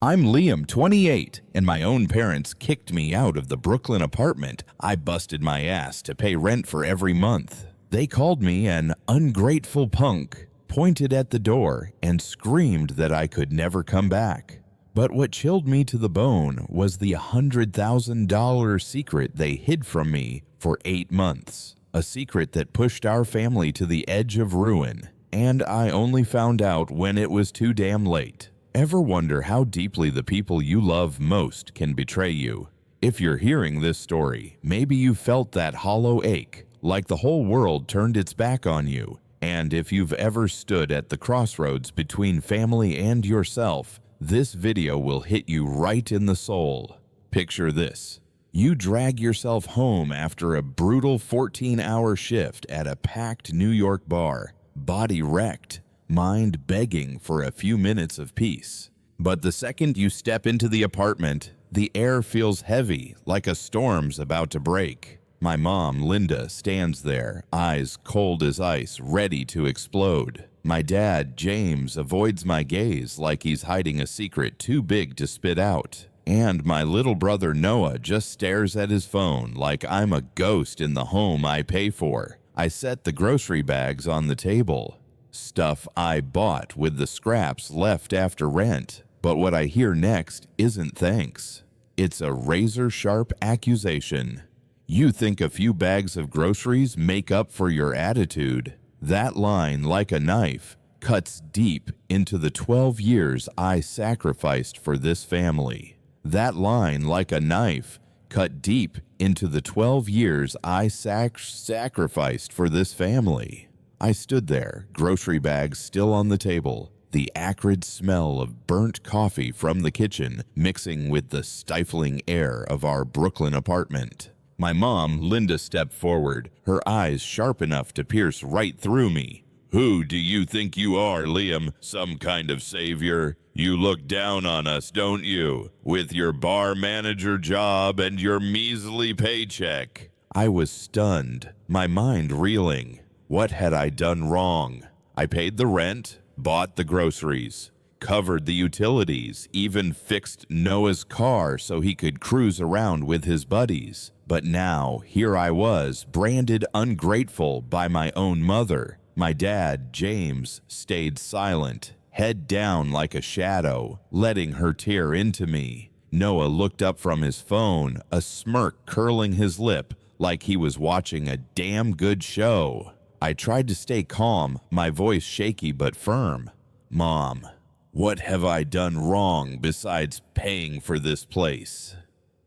I'm Liam, 28, and my own parents kicked me out of the Brooklyn apartment I busted my ass to pay rent for every month. They called me an ungrateful punk, pointed at the door, and screamed that I could never come back. But what chilled me to the bone was the $100,000 secret they hid from me for 8 months. A secret that pushed our family to the edge of ruin, and I only found out when it was too damn late. Ever wonder how deeply the people you love most can betray you? If you're hearing this story, maybe you felt that hollow ache, like the whole world turned its back on you. And if you've ever stood at the crossroads between family and yourself, this video will hit you right in the soul. Picture this. You drag yourself home after a brutal 14-hour shift at a packed New York bar, body wrecked, mind begging for a few minutes of peace. But the second you step into the apartment, the air feels heavy, like a storm's about to break. My mom, Linda, stands there, eyes cold as ice, ready to explode. My dad, James, avoids my gaze like he's hiding a secret too big to spit out. And my little brother Noah just stares at his phone like I'm a ghost in the home I pay for. I set the grocery bags on the table. Stuff I bought with the scraps left after rent. But what I hear next isn't thanks. It's a razor-sharp accusation. You think a few bags of groceries make up for your attitude? That line, like a knife, cuts deep into the 12 years I sacrificed for this family. That line, like a knife, cut deep into the 12 years I sacrificed for this family. I stood there, grocery bags still on the table, the acrid smell of burnt coffee from the kitchen mixing with the stifling air of our Brooklyn apartment. My mom, Linda, stepped forward, her eyes sharp enough to pierce right through me. "Who do you think you are, Liam? Some kind of savior? You look down on us, don't you? With your bar manager job and your measly paycheck." I was stunned, my mind reeling. What had I done wrong? I paid the rent, bought the groceries, covered the utilities, even fixed Noah's car so he could cruise around with his buddies. But now, here I was, branded ungrateful by my own mother. My dad, James, stayed silent, head down like a shadow, letting her tear into me. Noah looked up from his phone, a smirk curling his lip like he was watching a damn good show. I tried to stay calm, my voice shaky but firm. "Mom, what have I done wrong besides paying for this place?"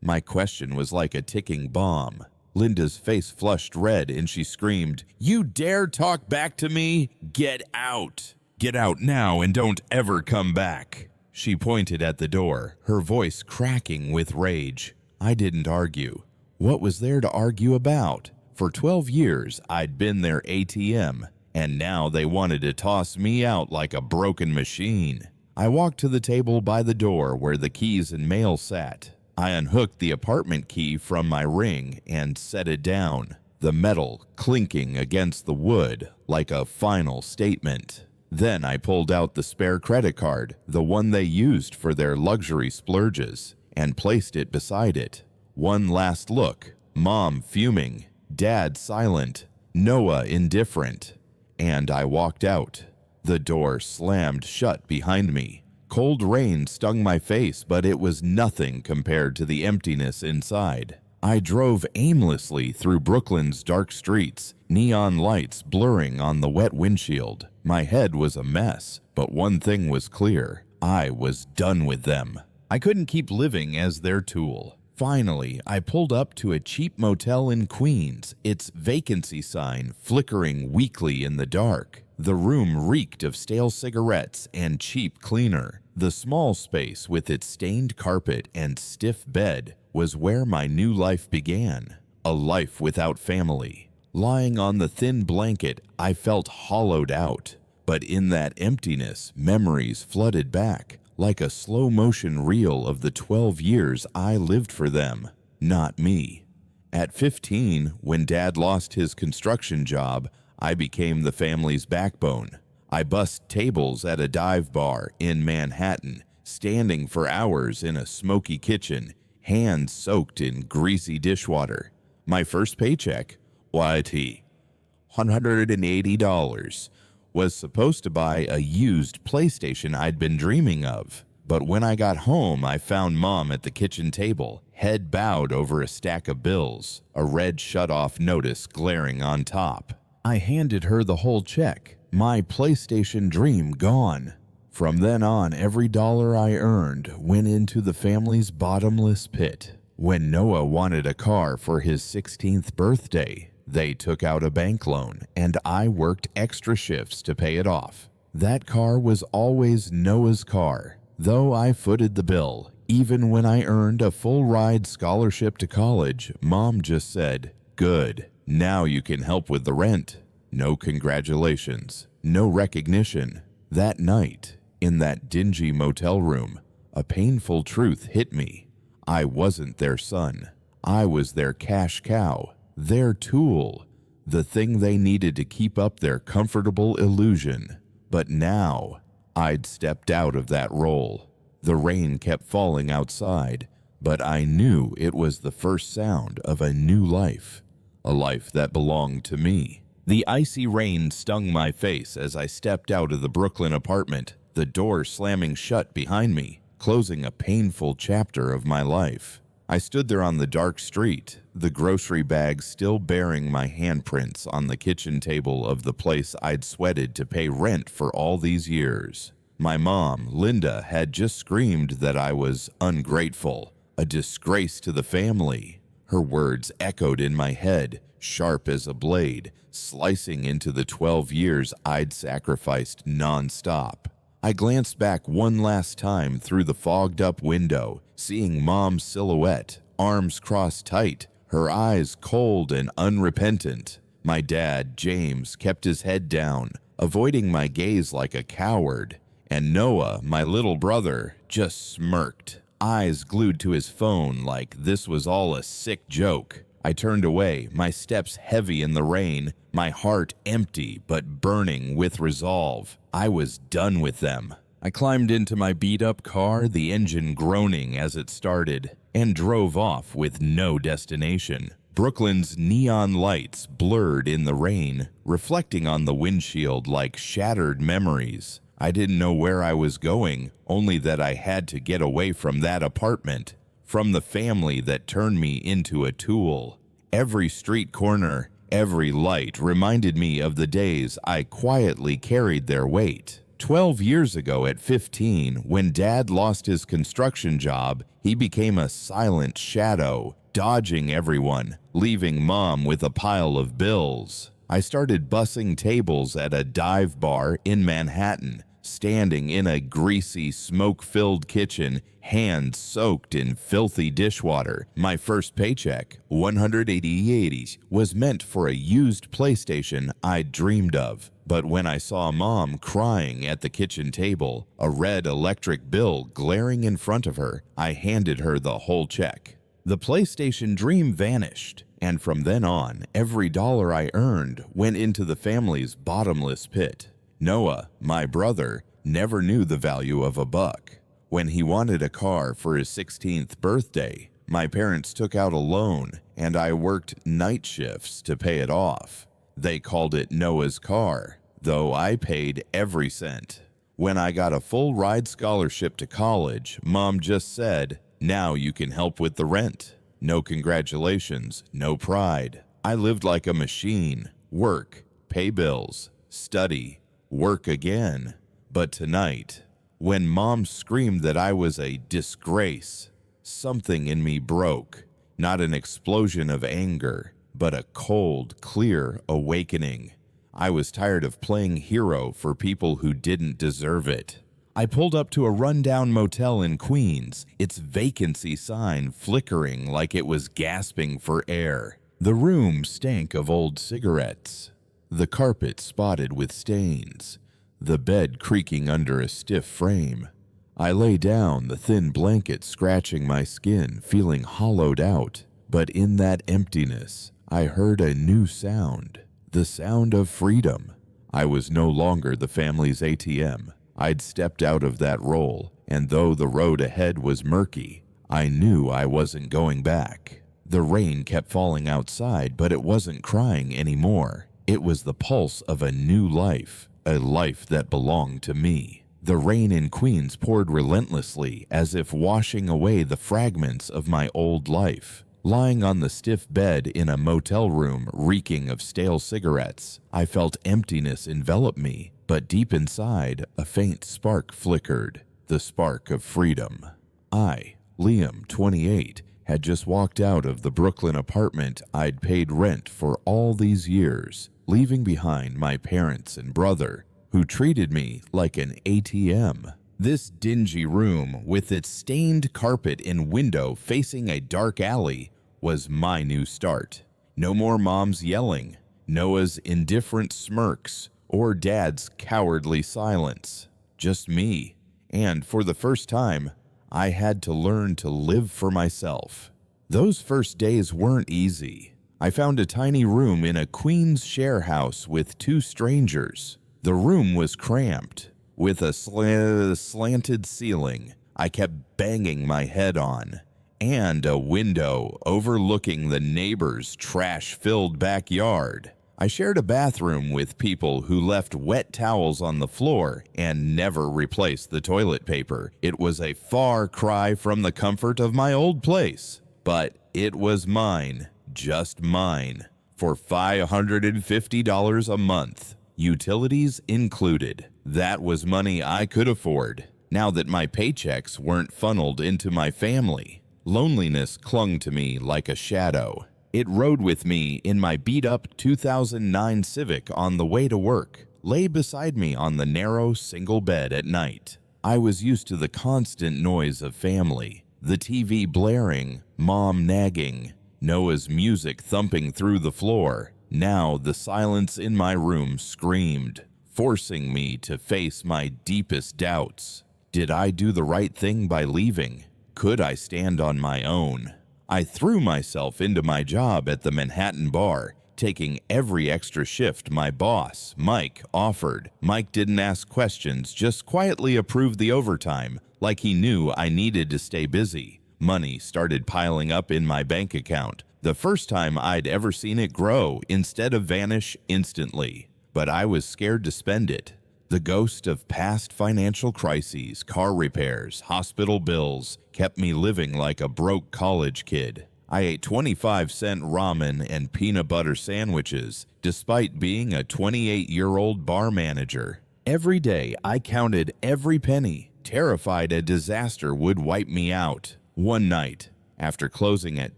My question was like a ticking bomb. Linda's face flushed red and she screamed, "You dare talk back to me? Get out! Get out now and don't ever come back." She pointed at the door, her voice cracking with rage. I didn't argue. What was there to argue about? For 12 years, I'd been their ATM, and now they wanted to toss me out like a broken machine. I walked to the table by the door where the keys and mail sat. I unhooked the apartment key from my ring and set it down, the metal clinking against the wood like a final statement. Then I pulled out the spare credit card, the one they used for their luxury splurges, and placed it beside it. One last look, Mom fuming, Dad silent, Noah indifferent, and I walked out. The door slammed shut behind me. Cold rain stung my face, but it was nothing compared to the emptiness inside. I drove aimlessly through Brooklyn's dark streets, neon lights blurring on the wet windshield. My head was a mess, but one thing was clear. I was done with them. I couldn't keep living as their tool. Finally, I pulled up to a cheap motel in Queens, its vacancy sign flickering weakly in the dark. The room reeked of stale cigarettes and cheap cleaner. The small space with its stained carpet and stiff bed was where my new life began, a life without family. Lying on the thin blanket, I felt hollowed out. But in that emptiness, memories flooded back, like a slow-motion reel of the 12 years I lived for them, not me. At 15, when Dad lost his construction job, I became the family's backbone. I bussed tables at a dive bar in Manhattan, standing for hours in a smoky kitchen, hands soaked in greasy dishwater. My first paycheck, $180, was supposed to buy a used PlayStation I'd been dreaming of. But when I got home, I found Mom at the kitchen table, head bowed over a stack of bills, a red shut-off notice glaring on top. I handed her the whole check, my PlayStation dream gone. From then on, every dollar I earned went into the family's bottomless pit. When Noah wanted a car for his 16th birthday, they took out a bank loan, and I worked extra shifts to pay it off. That car was always Noah's car, though I footed the bill. Even when I earned a full-ride scholarship to college, Mom just said, "Good, now you can help with the rent." No congratulations, no recognition. That night, in that dingy motel room, a painful truth hit me. I wasn't their son. I was their cash cow, their tool, the thing they needed to keep up their comfortable illusion. But now, I'd stepped out of that role. The rain kept falling outside, but I knew it was the first sound of a new life, a life that belonged to me. The icy rain stung my face as I stepped out of the Brooklyn apartment, the door slamming shut behind me, closing a painful chapter of my life. I stood there on the dark street, the grocery bag still bearing my handprints on the kitchen table of the place I'd sweated to pay rent for all these years. My mom, Linda, had just screamed that I was ungrateful, a disgrace to the family. Her words echoed in my head, sharp as a blade, slicing into the 12 years I'd sacrificed nonstop. I glanced back one last time through the fogged-up window, seeing Mom's silhouette, arms crossed tight, her eyes cold and unrepentant. My dad, James, kept his head down, avoiding my gaze like a coward. And Noah, my little brother, just smirked, eyes glued to his phone like this was all a sick joke. I turned away, my steps heavy in the rain, my heart empty but burning with resolve. I was done with them. I climbed into my beat-up car, the engine groaning as it started, and drove off with no destination. Brooklyn's neon lights blurred in the rain, reflecting on the windshield like shattered memories. I didn't know where I was going, only that I had to get away from that apartment, from the family that turned me into a tool. Every street corner, every light reminded me of the days I quietly carried their weight. 12 years ago at 15, when Dad lost his construction job, he became a silent shadow, dodging everyone, leaving Mom with a pile of bills. I started bussing tables at a dive bar in Manhattan, standing in a greasy, smoke-filled kitchen, hands soaked in filthy dishwater. My first paycheck, $180, was meant for a used PlayStation I'd dreamed of. But when I saw Mom crying at the kitchen table, a red electric bill glaring in front of her, I handed her the whole check. The PlayStation dream vanished, and from then on, every dollar I earned went into the family's bottomless pit. Noah, my brother, never knew the value of a buck. When he wanted a car for his 16th birthday, my parents took out a loan, and I worked night shifts to pay it off. They called it Noah's car, though I paid every cent. When I got a full-ride scholarship to college, Mom just said, "Now you can help with the rent." No congratulations, no pride. I lived like a machine. Work, pay bills, study, work again. But tonight, when Mom screamed that I was a disgrace, something in me broke. Not an explosion of anger, but a cold, clear awakening. I was tired of playing hero for people who didn't deserve it. I pulled up to a rundown motel in Queens, its vacancy sign flickering like it was gasping for air. The room stank of old cigarettes, the carpet spotted with stains, the bed creaking under a stiff frame. I lay down, the thin blanket scratching my skin, feeling hollowed out. But in that emptiness, I heard a new sound, the sound of freedom. I was no longer the family's ATM. I'd stepped out of that role, and though the road ahead was murky, I knew I wasn't going back. The rain kept falling outside, but it wasn't crying anymore. It was the pulse of a new life, a life that belonged to me. The rain in Queens poured relentlessly, as if washing away the fragments of my old life. Lying on the stiff bed in a motel room reeking of stale cigarettes, I felt emptiness envelop me, but deep inside, a faint spark flickered, the spark of freedom. I, Liam, 28, had just walked out of the Brooklyn apartment I'd paid rent for all these years, leaving behind my parents and brother, who treated me like an ATM. This dingy room, with its stained carpet and window facing a dark alley, was my new start. No more mom's yelling, Noah's indifferent smirks, or dad's cowardly silence. Just me. And for the first time, I had to learn to live for myself. Those first days weren't easy. I found a tiny room in a Queens share house with two strangers. The room was cramped, with a slanted ceiling I kept banging my head on, and a window overlooking the neighbor's trash-filled backyard. I shared a bathroom with people who left wet towels on the floor and never replaced the toilet paper. It was a far cry from the comfort of my old place, but it was mine, just mine, for $550 a month, utilities included. That was money I could afford, now that my paychecks weren't funneled into my family. Loneliness clung to me like a shadow. It rode with me in my beat-up 2009 Civic on the way to work, lay beside me on the narrow single bed at night. I was used to the constant noise of family, the TV blaring, mom nagging, Noah's music thumping through the floor. Now the silence in my room screamed, forcing me to face my deepest doubts. Did I do the right thing by leaving? Could I stand on my own? I threw myself into my job at the Manhattan bar, taking every extra shift my boss, Mike, offered. Mike didn't ask questions, just quietly approved the overtime, like he knew I needed to stay busy. Money started piling up in my bank account, the first time I'd ever seen it grow instead of vanish instantly. But I was scared to spend it. The ghost of past financial crises, car repairs, hospital bills, kept me living like a broke college kid. I ate 25-cent ramen and peanut butter sandwiches, despite being a 28-year-old bar manager. Every day, I counted every penny, terrified a disaster would wipe me out. One night, after closing at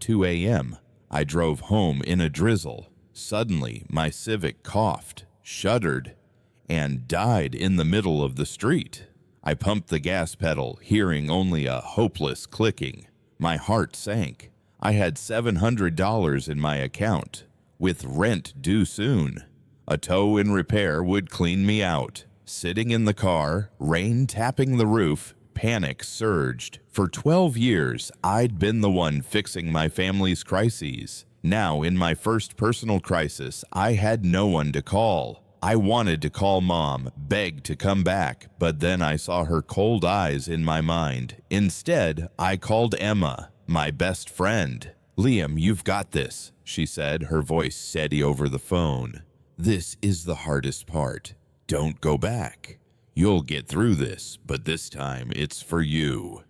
2 a.m., I drove home in a drizzle. Suddenly, my Civic coughed, shuddered, and died in the middle of the street. I pumped the gas pedal, hearing only a hopeless clicking. My heart sank. I had $700 in my account, with rent due soon. A tow in repair would clean me out. Sitting in the car, rain tapping the roof, panic surged. For 12 years, I'd been the one fixing my family's crises. Now, in my first personal crisis, I had no one to call. I wanted to call Mom, beg to come back, but then I saw her cold eyes in my mind. Instead, I called Emma, my best friend. "Liam, you've got this," she said, her voice steady over the phone. "This is the hardest part. Don't go back. You'll get through this, but this time it's for you."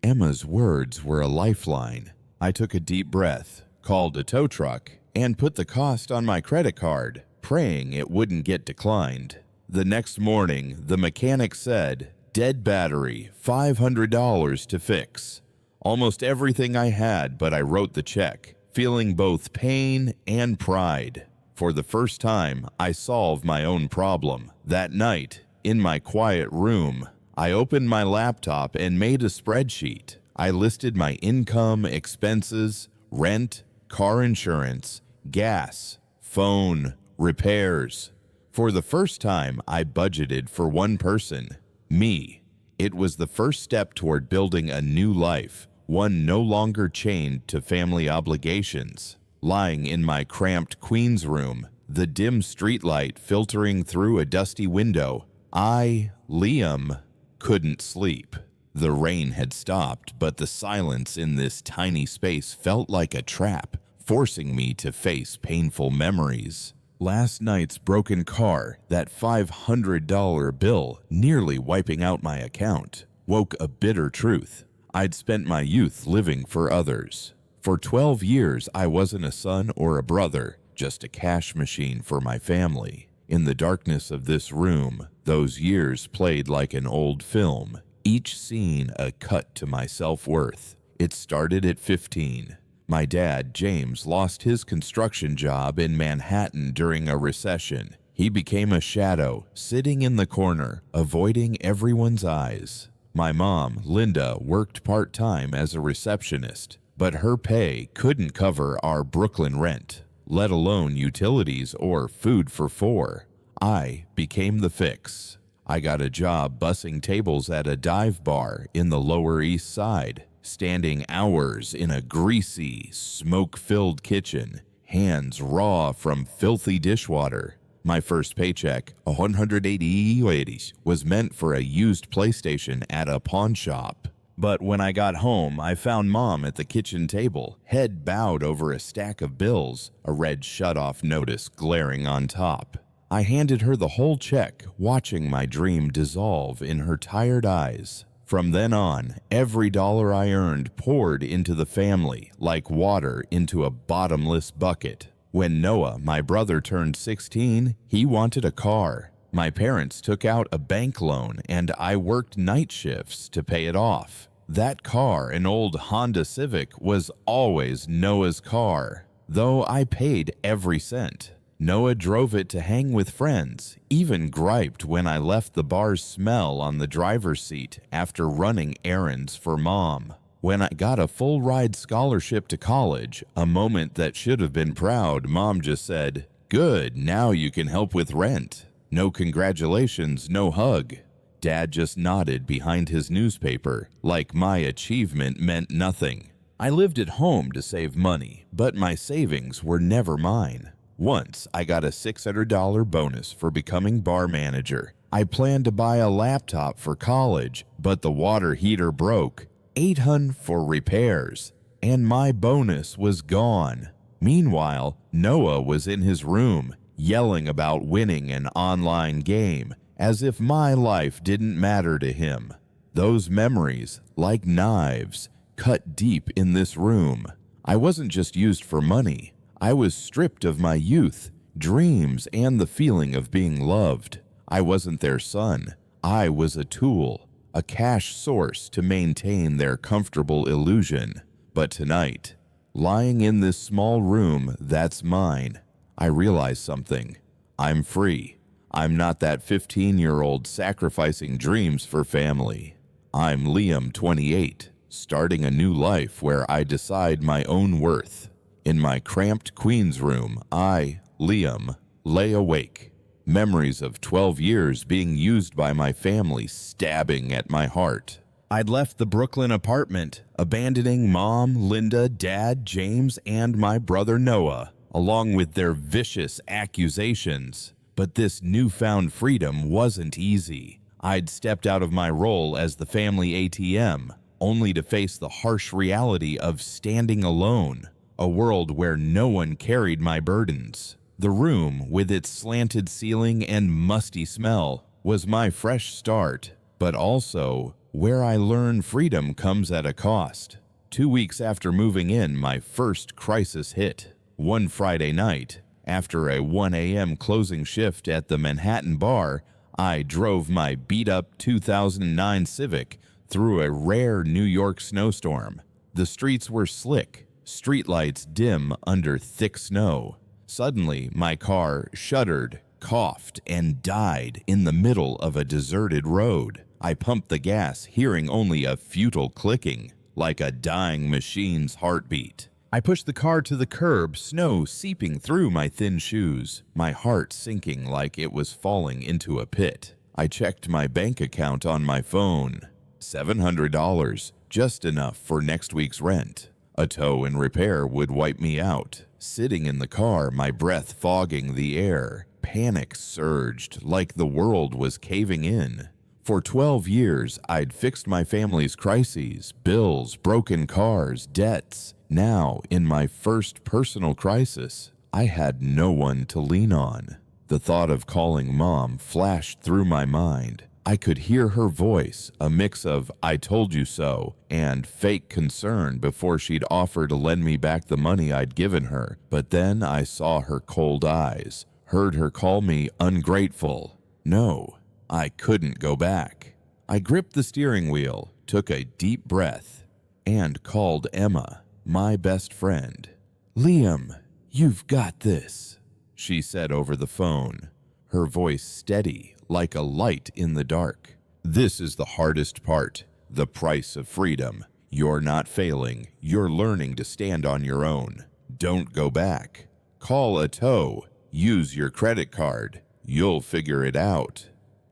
Emma's words were a lifeline. I took a deep breath, called a tow truck, and put the cost on my credit card, praying it wouldn't get declined. The next morning, the mechanic said, "Dead battery, $500 to fix." Almost everything I had, but I wrote the check, feeling both pain and pride. For the first time, I solved my own problem. That night, in my quiet room, I opened my laptop and made a spreadsheet. I listed my income, expenses, rent, car insurance, gas, phone, repairs. For the first time, I budgeted for one person, me. It was the first step toward building a new life, one no longer chained to family obligations. Lying in my cramped Queens room, the dim streetlight filtering through a dusty window, I, Liam, couldn't sleep. The rain had stopped, but the silence in this tiny space felt like a trap, forcing me to face painful memories. Last night's broken car, that $500 bill nearly wiping out my account, woke a bitter truth. I'd spent my youth living for others. For 12 years, I wasn't a son or a brother, just a cash machine for my family. In the darkness of this room, those years played like an old film, each scene a cut to my self-worth. It started at 15. My dad, James, lost his construction job in Manhattan during a recession. He became a shadow, sitting in the corner, avoiding everyone's eyes. My mom, Linda, worked part-time as a receptionist, but her pay couldn't cover our Brooklyn rent, let alone utilities or food for four. I became the fix. I got a job bussing tables at a dive bar in the Lower East Side, standing hours in a greasy, smoke-filled kitchen, hands raw from filthy dishwater. My first paycheck, $180, was meant for a used PlayStation at a pawn shop. But when I got home, I found Mom at the kitchen table, head bowed over a stack of bills, a red shut-off notice glaring on top. I handed her the whole check, watching my dream dissolve in her tired eyes. From then on, every dollar I earned poured into the family like water into a bottomless bucket. When Noah, my brother, turned 16, he wanted a car. My parents took out a bank loan and I worked night shifts to pay it off. That car, an old Honda Civic, was always Noah's car, though I paid every cent. Noah drove it to hang with friends, even griped when I left the bar's smell on the driver's seat after running errands for Mom. When I got a full-ride scholarship to college, a moment that should have been proud, Mom just said, "Good, now you can help with rent." No congratulations, no hug. Dad just nodded behind his newspaper, like my achievement meant nothing. I lived at home to save money, but my savings were never mine. Once, I got a $600 bonus for becoming bar manager. I planned to buy a laptop for college, but the water heater broke. $800 for repairs, and my bonus was gone. Meanwhile, Noah was in his room, yelling about winning an online game, as if my life didn't matter to him. Those memories, like knives, cut deep in this room. I wasn't just used for money. I was stripped of my youth, dreams, and the feeling of being loved. I wasn't their son. I was a tool, a cash source to maintain their comfortable illusion. But tonight, lying in this small room that's mine, I realize something. I'm free. I'm not that 15-year-old sacrificing dreams for family. I'm Liam, 28, starting a new life where I decide my own worth. In my cramped Queens room, I, Liam, lay awake. Memories of 12 years being used by my family stabbing at my heart. I'd left the Brooklyn apartment, abandoning Mom, Linda, Dad, James, and my brother Noah, along with their vicious accusations. But this newfound freedom wasn't easy. I'd stepped out of my role as the family ATM, only to face the harsh reality of standing alone. A world where no one carried my burdens. The room, with its slanted ceiling and musty smell, was my fresh start, but also where I learned freedom comes at a cost. 2 weeks after moving in, my first crisis hit. One Friday night, after a 1 a.m. closing shift at the Manhattan bar, I drove my beat-up 2009 Civic through a rare New York snowstorm. The streets were slick, streetlights dim under thick snow. Suddenly, my car shuddered, coughed, and died in the middle of a deserted road. I pumped the gas, hearing only a futile clicking, like a dying machine's heartbeat. I pushed the car to the curb, snow seeping through my thin shoes, my heart sinking like it was falling into a pit. I checked my bank account on my phone. $700, just enough for next week's rent. A tow and repair would wipe me out. Sitting in the car, my breath fogging the air, panic surged like the world was caving in. For 12 years, I'd fixed my family's crises, bills, broken cars, debts. Now, in my first personal crisis, I had no one to lean on. The thought of calling Mom flashed through my mind. I could hear her voice, a mix of "I told you so" and fake concern before she'd offer to lend me back the money I'd given her. But then I saw her cold eyes, heard her call me ungrateful. No, I couldn't go back. I gripped the steering wheel, took a deep breath, and called Emma, my best friend. "Liam, you've got this," she said over the phone, her voice steady like a light in the dark. "This is the hardest part, the price of freedom. You're not failing, you're learning to stand on your own. Don't go back. Call a tow, use your credit card, you'll figure it out."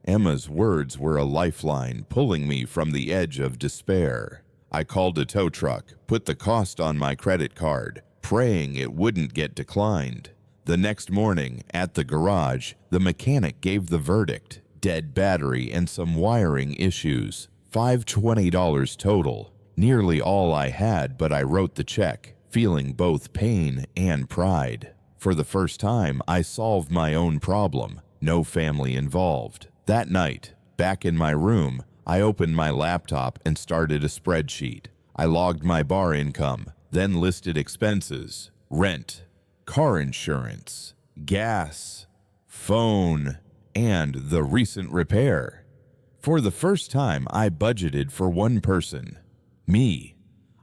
Emma's words were a lifeline, pulling me from the edge of despair. I called a tow truck, put the cost on my credit card, praying it wouldn't get declined. The next morning, at the garage, the mechanic gave the verdict: dead battery and some wiring issues. $520 total. Nearly all I had, but I wrote the check, feeling both pain and pride. For the first time, I solved my own problem. No family involved. That night, back in my room, I opened my laptop and started a spreadsheet. I logged my bar income, then listed expenses: rent, car insurance, gas, phone, and the recent repair. For the first time, I budgeted for one person: me.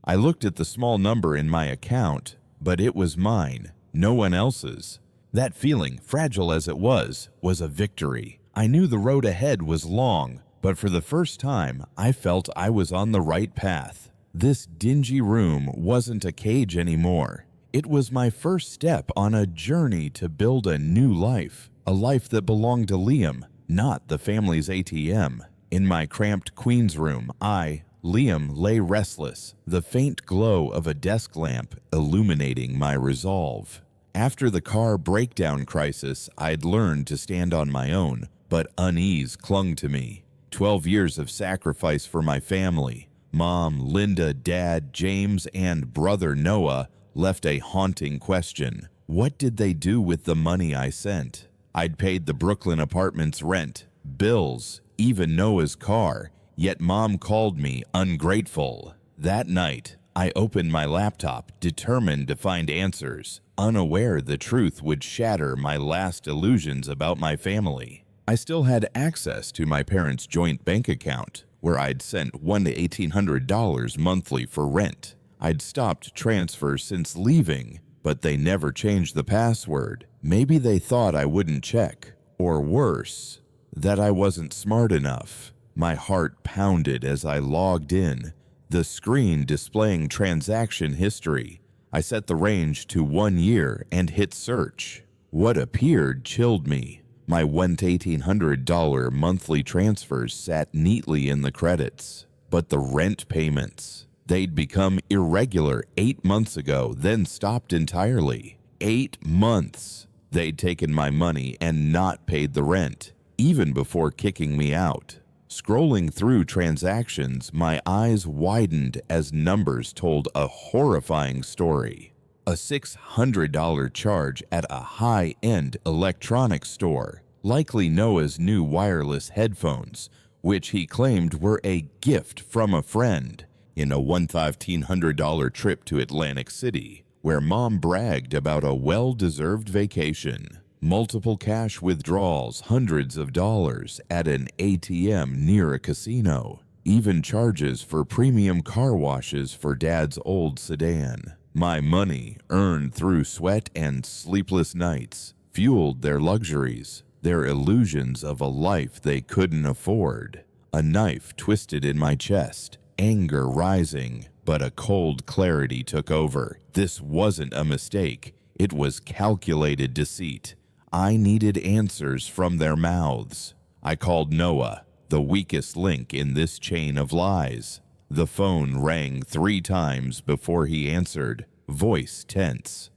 I looked at the small number in my account, but it was mine, no one else's. That feeling, fragile as it was a victory. I knew the road ahead was long, but for the first time, I felt I was on the right path. This dingy room wasn't a cage anymore. It was my first step on a journey to build a new life, a life that belonged to Liam, not the family's ATM. In my cramped Queen's room, Liam, lay restless, the faint glow of a desk lamp illuminating my resolve. After the car breakdown crisis, I'd learned to stand on my own, but unease clung to me. 12 years of sacrifice for my family, Mom, Linda, Dad, James, and brother Noah, left a haunting question. What did they do with the money I sent? I'd paid the Brooklyn apartment's rent, bills, even Noah's car, yet Mom called me ungrateful. That night, I opened my laptop, determined to find answers, unaware the truth would shatter my last illusions about my family. I still had access to my parents' joint bank account, where I'd sent $100 to $1,800 monthly for rent. I'd stopped transfers since leaving, but they never changed the password. Maybe they thought I wouldn't check, or worse, that I wasn't smart enough. My heart pounded as I logged in, the screen displaying transaction history. I set the range to 1 year and hit search. What appeared chilled me. My $100 to $1,800 monthly transfers sat neatly in the credits, but the rent payments, they'd become irregular 8 months ago, then stopped entirely. 8 months. They'd taken my money and not paid the rent, even before kicking me out. Scrolling through transactions, my eyes widened as numbers told a horrifying story. A $600 charge at a high-end electronics store, likely Noah's new wireless headphones, which he claimed were a gift from a friend. In a $1,500 trip to Atlantic City, where Mom bragged about a well-deserved vacation. Multiple cash withdrawals, hundreds of dollars at an ATM near a casino. Even charges for premium car washes for Dad's old sedan. My money, earned through sweat and sleepless nights, fueled their luxuries, their illusions of a life they couldn't afford. A knife twisted in my chest, anger rising, but a cold clarity took over. This wasn't a mistake. It was calculated deceit. I needed answers from their mouths. I called Noah, the weakest link in this chain of lies. The phone rang 3 times before he answered, voice tense.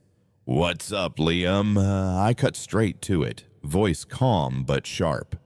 "What's up, Liam?" I cut straight to it, voice calm but sharp.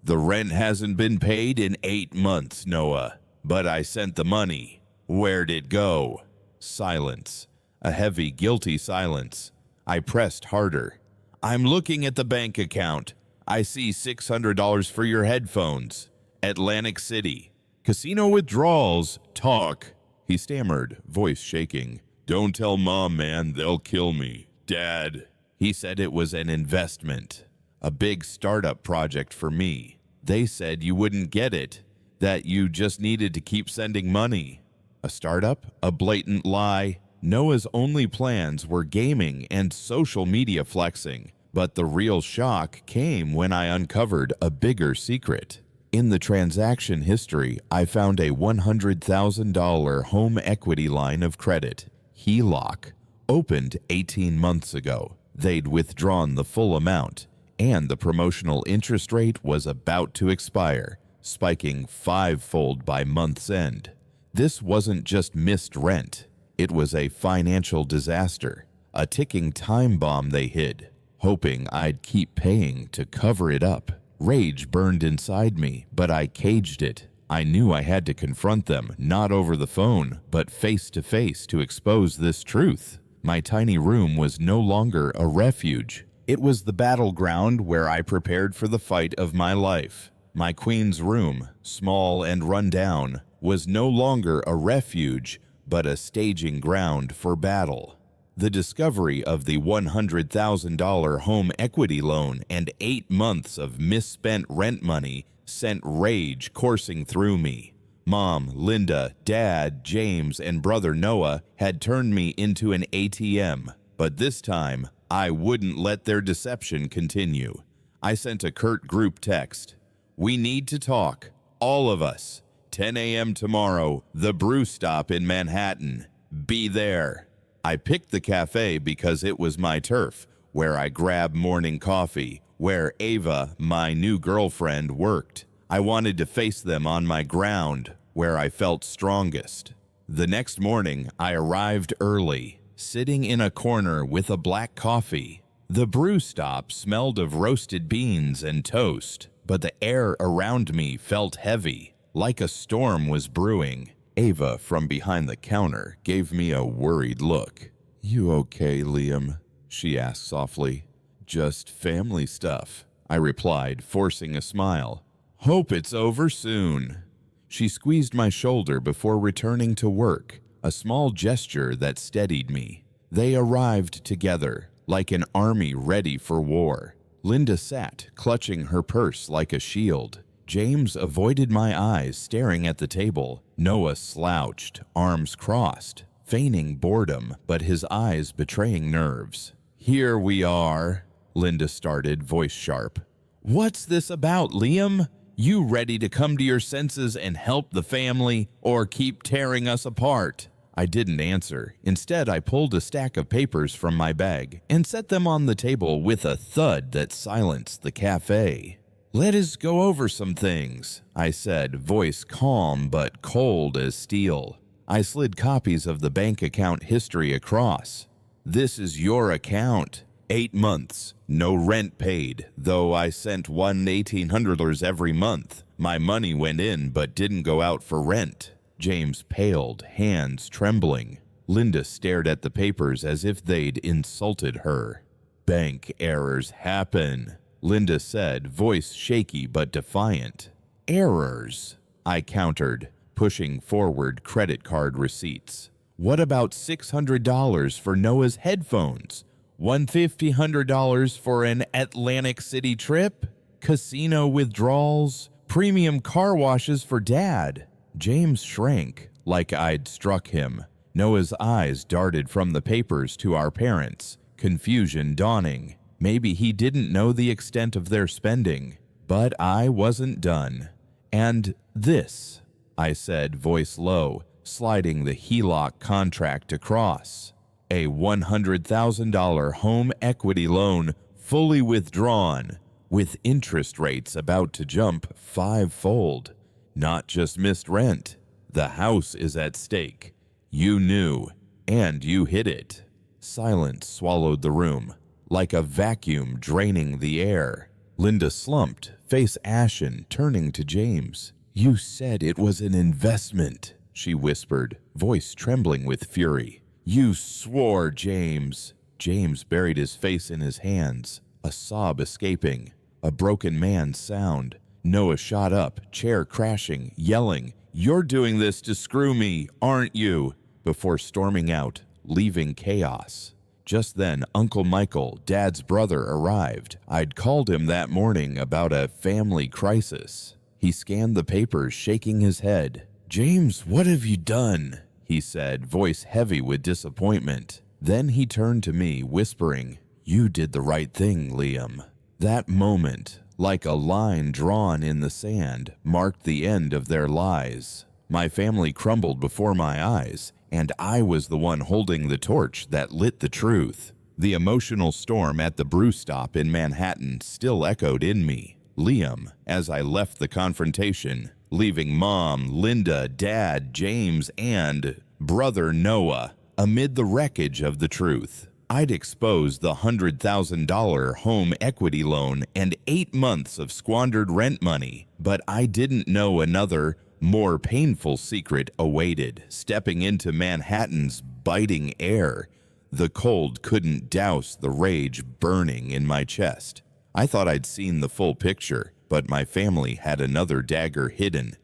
The rent hasn't been paid in 8 months, Noah. But I sent the money. Where'd it go? Silence. A heavy, guilty silence. I pressed harder. I'm looking at the bank account. I see $600 for your headphones. Atlantic City. Casino withdrawals. Talk. He stammered, voice shaking. Don't tell Mom, man. They'll kill me. Dad. He said it was an investment. A big startup project for me. They said you wouldn't get it. That you just needed to keep sending money. A startup? A blatant lie. Noah's only plans were gaming and social media flexing. But the real shock came when I uncovered a bigger secret. In the transaction history, I found a $100,000 home equity line of credit, HELOC, opened 18 months ago. They'd withdrawn the full amount, and the promotional interest rate was about to expire, spiking 5-fold by month's end. This wasn't just missed rent. It was a financial disaster, a ticking time bomb they hid, hoping I'd keep paying to cover it up. Rage burned inside me, but I caged it. I knew I had to confront them, not over the phone, but face to face to expose this truth. My tiny room was no longer a refuge. It was the battleground where I prepared for the fight of my life. My queen's room, small and run down, was no longer a refuge, but a staging ground for battle. The discovery of the $100,000 home equity loan and 8 months of misspent rent money sent rage coursing through me. Mom, Linda, Dad, James, and brother Noah had turned me into an ATM, but this time I wouldn't let their deception continue. I sent a curt group text. We need to talk, all of us. 10 a.m. tomorrow, the brew stop in Manhattan. Be there. I picked the cafe because it was my turf, where I grabbed morning coffee, where Ava, my new girlfriend, worked. I wanted to face them on my ground, where I felt strongest. The next morning, I arrived early, sitting in a corner with a black coffee. The brew stop smelled of roasted beans and toast, but the air around me felt heavy, like a storm was brewing. Ava, from behind the counter, gave me a worried look. You okay, Liam? She asked softly. Just family stuff, I replied, forcing a smile. Hope it's over soon. She squeezed my shoulder before returning to work, a small gesture that steadied me. They arrived together, like an army ready for war. Linda sat, clutching her purse like a shield. James avoided my eyes, staring at the table. Noah slouched, arms crossed, feigning boredom, but his eyes betraying nerves. Here we are, Linda started, voice sharp. What's this about, Liam? You ready to come to your senses and help the family, or keep tearing us apart? I didn't answer. Instead, I pulled a stack of papers from my bag and set them on the table with a thud that silenced the cafe. Let us go over some things, I said, voice calm but cold as steel. I slid copies of the bank account history across. This is your account. 8 months, no rent paid, though I sent $1,800 every month. My money went in but didn't go out for rent. James paled, hands trembling. Linda stared at the papers as if they'd insulted her. Bank errors happen, Linda said, voice shaky but defiant. Errors, I countered, pushing forward credit card receipts. What about $600 for Noah's headphones? $150 for an Atlantic City trip? Casino withdrawals? Premium car washes for Dad? James shrank, like I'd struck him. Noah's eyes darted from the papers to our parents, confusion dawning. Maybe he didn't know the extent of their spending, but I wasn't done. And this, I said, voice low, sliding the HELOC contract across. A $100,000 home equity loan fully withdrawn, with interest rates about to jump 5-fold. Not just missed rent. The house is at stake. You knew, and you hid it. Silence swallowed the room, like a vacuum draining the air. Linda slumped, face ashen, turning to James. "You said it was an investment," she whispered, voice trembling with fury. "You swore, James." James buried his face in his hands, a sob escaping, a broken man's sound. Noah shot up, chair crashing, yelling, "You're doing this to screw me, aren't you?" before storming out, leaving chaos. Just then, Uncle Michael, Dad's brother, arrived. I'd called him that morning about a family crisis. He scanned the papers, shaking his head. "James, what have you done?" he said, voice heavy with disappointment. Then he turned to me, whispering, "You did the right thing, Liam." That moment, like a line drawn in the sand, marked the end of their lies. My family crumbled before my eyes, and I was the one holding the torch that lit the truth. The emotional storm at the brew stop in Manhattan still echoed in me. Liam, as I left the confrontation, leaving Mom, Linda, Dad, James, and brother Noah amid the wreckage of the truth. I'd exposed the $100,000 home equity loan and 8 months of squandered rent money, but I didn't know another, more painful secret awaited. Stepping into Manhattan's biting air, the cold couldn't douse the rage burning in my chest. I thought I'd seen the full picture, but my family had another dagger hidden,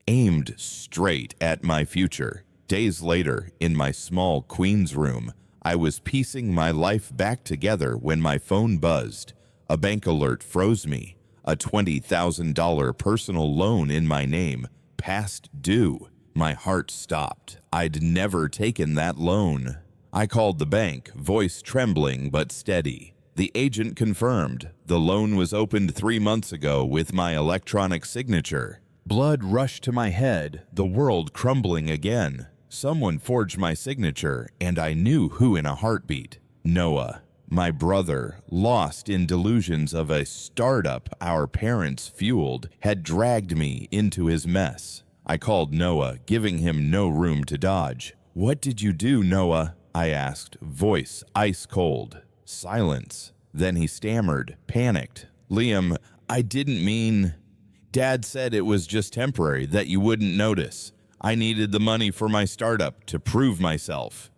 aimed straight at my future. Days later, in my small Queens room, I was piecing my life back together when my phone buzzed. A bank alert froze me. A $20,000 personal loan in my name, past due. My heart stopped. I'd never taken that loan. I called the bank, voice trembling but steady. The agent confirmed the loan was opened 3 months ago with my electronic signature. Blood rushed to my head, the world crumbling again. Someone forged my signature, and I knew who in a heartbeat. Noah, my brother, lost in delusions of a startup our parents fueled, had dragged me into his mess. I called Noah, giving him no room to dodge. "What did you do, Noah?" I asked, voice ice cold. Silence. Then he stammered, panicked. "Liam, I didn't mean... Dad said it was just temporary, that you wouldn't notice. I needed the money for my startup to prove myself."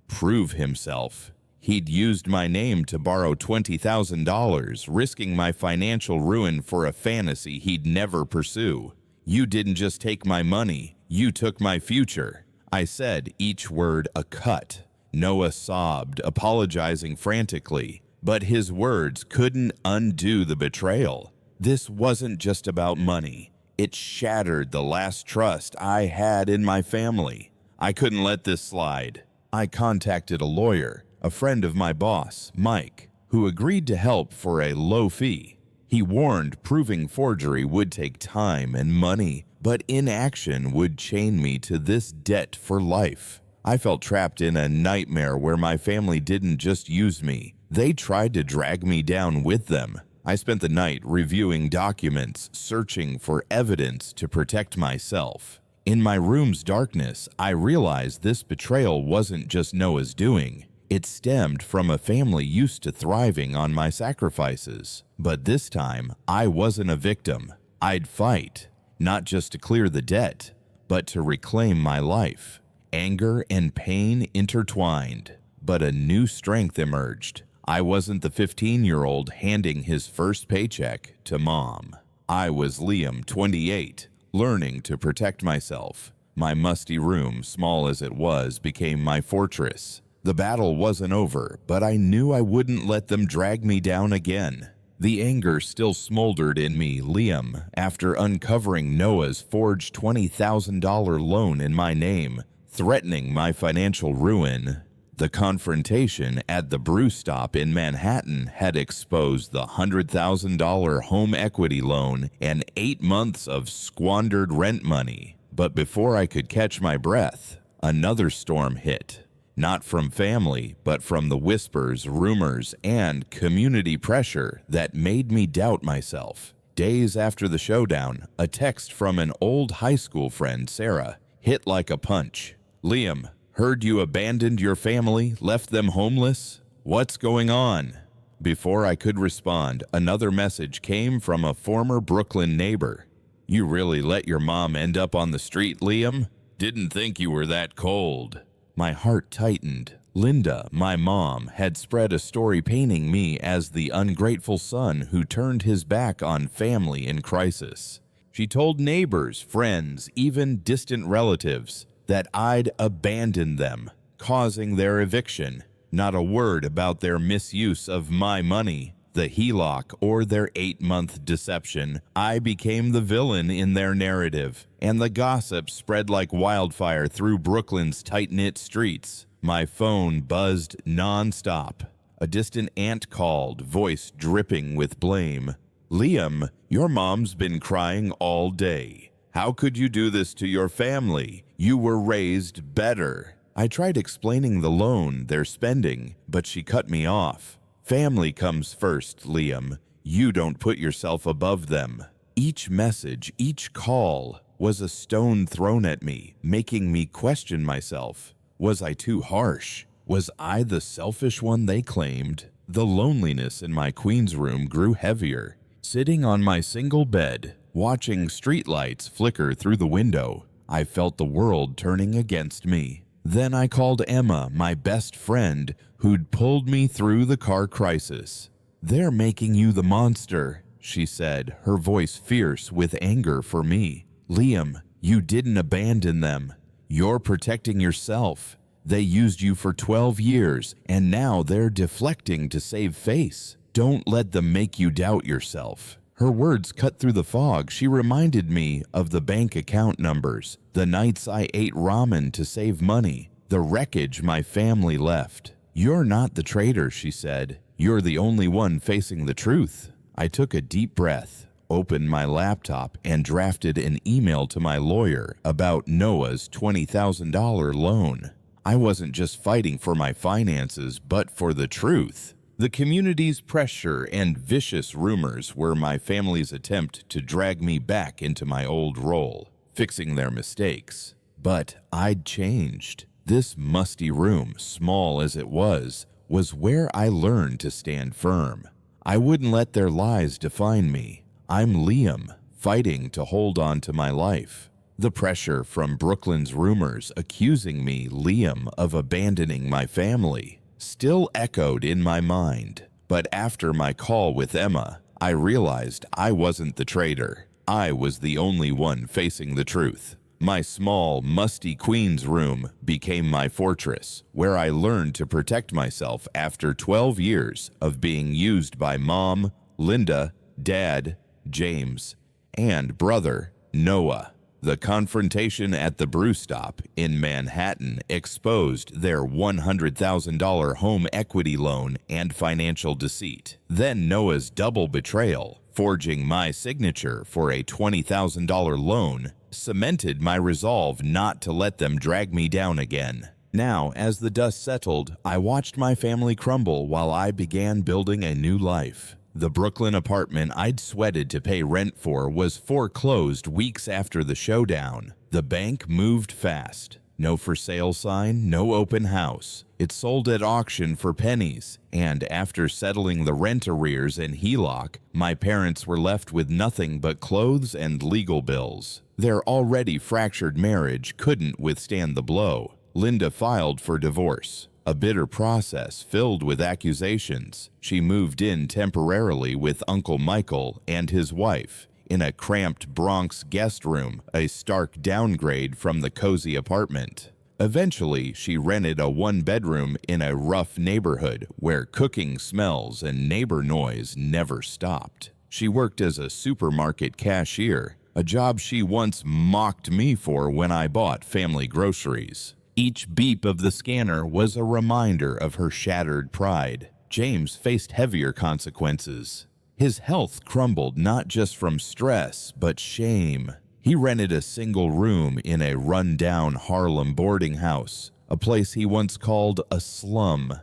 Prove himself. He'd used my name to borrow $20,000, risking my financial ruin for a fantasy he'd never pursue. "You didn't just take my money, you took my future." I said, each word a cut. Noah sobbed, apologizing frantically, but his words couldn't undo the betrayal. This wasn't just about money. It shattered the last trust I had in my family. I couldn't let this slide. I contacted a lawyer, a friend of my boss, Mike, who agreed to help for a low fee. He warned proving forgery would take time and money, but inaction would chain me to this debt for life. I felt trapped in a nightmare where my family didn't just use me. They tried to drag me down with them. I spent the night reviewing documents, searching for evidence to protect myself. In my room's darkness, I realized this betrayal wasn't just Noah's doing. It stemmed from a family used to thriving on my sacrifices. But this time, I wasn't a victim. I'd fight, not just to clear the debt, but to reclaim my life. Anger and pain intertwined, but a new strength emerged. I wasn't the 15-year-old handing his first paycheck to Mom. I was Liam, 28, learning to protect myself. My musty room, small as it was, became my fortress. The battle wasn't over, but I knew I wouldn't let them drag me down again. The anger still smoldered in me. Liam, after uncovering Noah's forged $20,000 loan in my name, threatening my financial ruin. The confrontation at the brew stop in Manhattan had exposed the $100,000 home equity loan and 8 months of squandered rent money. But before I could catch my breath, another storm hit. Not from family, but from the whispers, rumors, and community pressure that made me doubt myself. Days after the showdown, a text from an old high school friend, Sarah, hit like a punch. "Liam, heard you abandoned your family, left them homeless? What's going on?" Before I could respond, another message came from a former Brooklyn neighbor. "You really let your mom end up on the street, Liam? Didn't think you were that cold." My heart tightened. Linda, my mom, had spread a story painting me as the ungrateful son who turned his back on family in crisis. She told neighbors, friends, even distant relatives that I'd abandoned them, causing their eviction. Not a word about their misuse of my money, the HELOC, or their 8-month deception. I became the villain in their narrative, and the gossip spread like wildfire through Brooklyn's tight-knit streets. My phone buzzed nonstop. A distant aunt called, voice dripping with blame. "Liam, your mom's been crying all day. How could you do this to your family? You were raised better." I tried explaining the loan they're spending, but she cut me off. "Family comes first, Liam. You don't put yourself above them." Each message, each call, was a stone thrown at me, making me question myself. Was I too harsh? Was I the selfish one they claimed? The loneliness in my queen's room grew heavier. Sitting on my single bed, watching streetlights flicker through the window, I felt the world turning against me. Then I called Emma, my best friend, who'd pulled me through the car crisis. "They're making you the monster," she said, her voice fierce with anger for me. "Liam, you didn't abandon them. You're protecting yourself. They used you for 12 years, and now they're deflecting to save face. Don't let them make you doubt yourself." Her words cut through the fog. She reminded me of the bank account numbers, the nights I ate ramen to save money, the wreckage my family left. "You're not the traitor," she said. "You're the only one facing the truth." I took a deep breath, opened my laptop, and drafted an email to my lawyer about Noah's $20,000 loan. I wasn't just fighting for my finances, but for the truth. The community's pressure and vicious rumors were my family's attempt to drag me back into my old role, fixing their mistakes. But I'd changed. This musty room, small as it was where I learned to stand firm. I wouldn't let their lies define me. I'm Liam, fighting to hold on to my life. The pressure from Brooklyn's rumors accusing me, Liam, of abandoning my family still echoed in my mind. But after my call with Emma, I realized I wasn't the traitor. I was the only one facing the truth. My small, musty queen's room became my fortress, where I learned to protect myself after 12 years of being used by Mom, Linda, Dad, James, and brother, Noah. The confrontation at the brew stop in Manhattan exposed their $100,000 home equity loan and financial deceit. Then Noah's double betrayal, forging my signature for a $20,000 loan, cemented my resolve not to let them drag me down again. Now, as the dust settled, I watched my family crumble while I began building a new life. The Brooklyn apartment I'd sweated to pay rent for was foreclosed weeks after the showdown. The bank moved fast. No for sale sign, no open house. It sold at auction for pennies, and after settling the rent arrears and HELOC, my parents were left with nothing but clothes and legal bills. Their already fractured marriage couldn't withstand the blow. Linda filed for divorce. A bitter process filled with accusations. She moved in temporarily with Uncle Michael and his wife in a cramped Bronx guest room, a stark downgrade from the cozy apartment. Eventually, she rented a one-bedroom in a rough neighborhood where cooking smells and neighbor noise never stopped. She worked as a supermarket cashier, a job she once mocked me for when I bought family groceries. Each beep of the scanner was a reminder of her shattered pride. James faced heavier consequences. His health crumbled not just from stress, but shame. He rented a single room in a run-down Harlem boarding house, a place he once called a slum.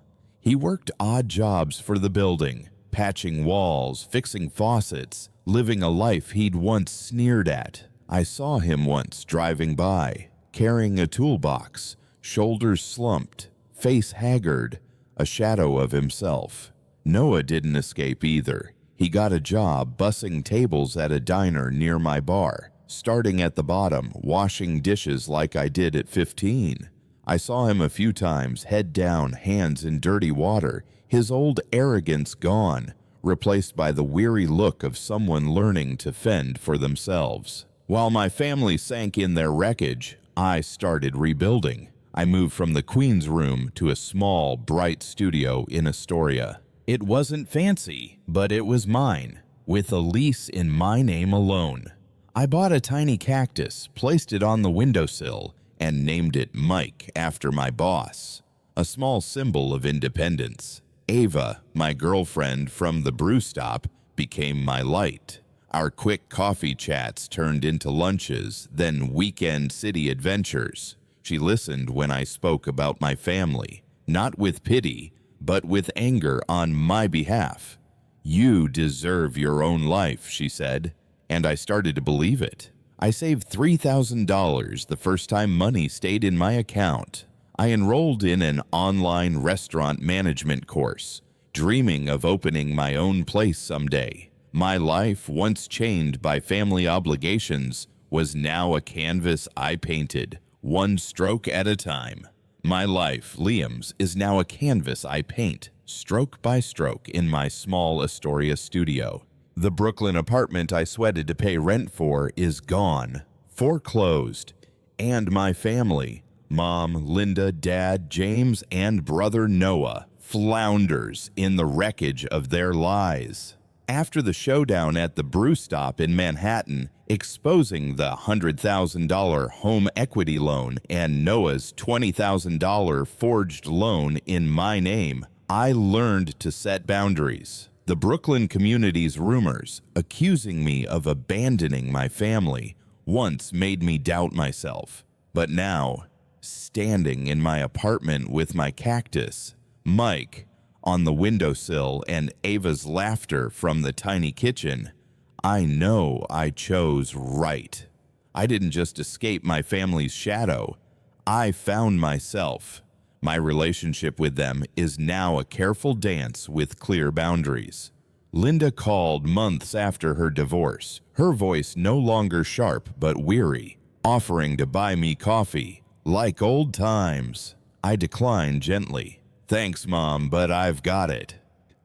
He worked odd jobs for the building, patching walls, fixing faucets, living a life he'd once sneered at. I saw him once driving by, carrying a toolbox, shoulders slumped, face haggard, a shadow of himself. Noah didn't escape either. He got a job bussing tables at a diner near my bar, starting at the bottom, washing dishes like I did at 15. I saw him a few times, head down, hands in dirty water, his old arrogance gone, replaced by the weary look of someone learning to fend for themselves. While my family sank in their wreckage, I started rebuilding. I moved from the Queen's room to a small, bright studio in Astoria. It wasn't fancy, but it was mine, with a lease in my name alone. I bought a tiny cactus, placed it on the windowsill, and named it Mike after my boss, a small symbol of independence. Ava, my girlfriend from the brew stop, became my light. Our quick coffee chats turned into lunches, then weekend city adventures. She listened when I spoke about my family, not with pity, but with anger on my behalf. "You deserve your own life," she said, and I started to believe it. I saved $3,000 the first time money stayed in my account. I enrolled in an online restaurant management course, dreaming of opening my own place someday. My life, once chained by family obligations, was now a canvas I painted, one stroke at a time. My life, Liam's, is now a canvas I paint, stroke by stroke, in my small Astoria studio. The Brooklyn apartment I sweated to pay rent for is gone, foreclosed, and my family, Mom, Linda, Dad, James, and brother Noah, flounders in the wreckage of their lies. After the showdown at the brew stop in Manhattan, exposing the $100,000 home equity loan and Noah's $20,000 forged loan in my name, I learned to set boundaries. The Brooklyn community's rumors, accusing me of abandoning my family, once made me doubt myself. But now, standing in my apartment with my cactus, Mike, on the windowsill, and Ava's laughter from the tiny kitchen, I know I chose right. I didn't just escape my family's shadow. I found myself. My relationship with them is now a careful dance with clear boundaries. Linda called months after her divorce, her voice no longer sharp but weary, offering to buy me coffee, like old times. I declined gently. "Thanks, Mom, but I've got it."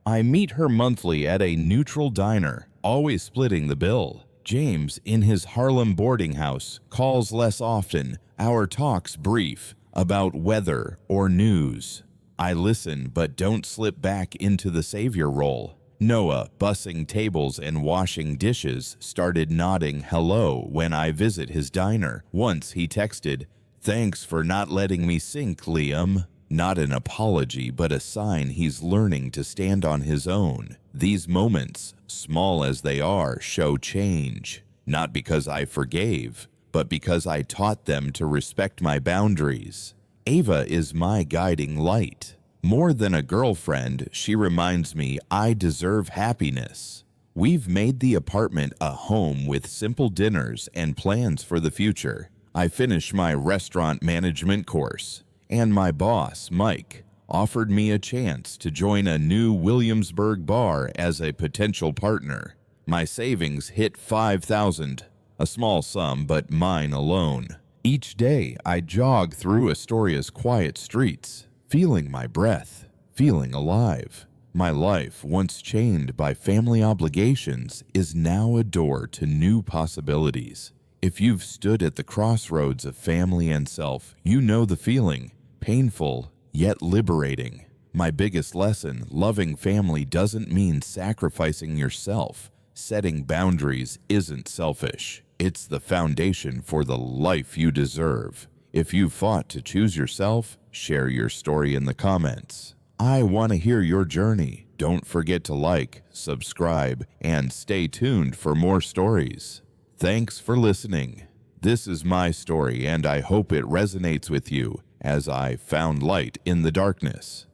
I meet her monthly at a neutral diner, always splitting the bill. James, in his Harlem boarding house, calls less often, our talks brief, about weather or news. I listen but don't slip back into the savior role. Noah, bussing tables and washing dishes, started nodding hello when I visit his diner. Once he texted, "Thanks for not letting me sink, Liam." Not an apology, but a sign he's learning to stand on his own. These moments, small as they are, show change. Not because I forgave, but because I taught them to respect my boundaries. Ava is my guiding light. More than a girlfriend, she reminds me I deserve happiness. We've made the apartment a home with simple dinners and plans for the future. I finished my restaurant management course, and my boss, Mike, offered me a chance to join a new Williamsburg bar as a potential partner. My savings hit $5,000, a small sum but mine alone. Each day I jog through Astoria's quiet streets, feeling my breath, feeling alive. My life, once chained by family obligations, is now a door to new possibilities. If you've stood at the crossroads of family and self, you know the feeling. Painful, yet liberating. My biggest lesson, loving family doesn't mean sacrificing yourself. Setting boundaries isn't selfish. It's the foundation for the life you deserve. If you fought to choose yourself, share your story in the comments. I want to hear your journey. Don't forget to like, subscribe, and stay tuned for more stories. Thanks for listening. This is my story, and I hope it resonates with you as I found light in the darkness.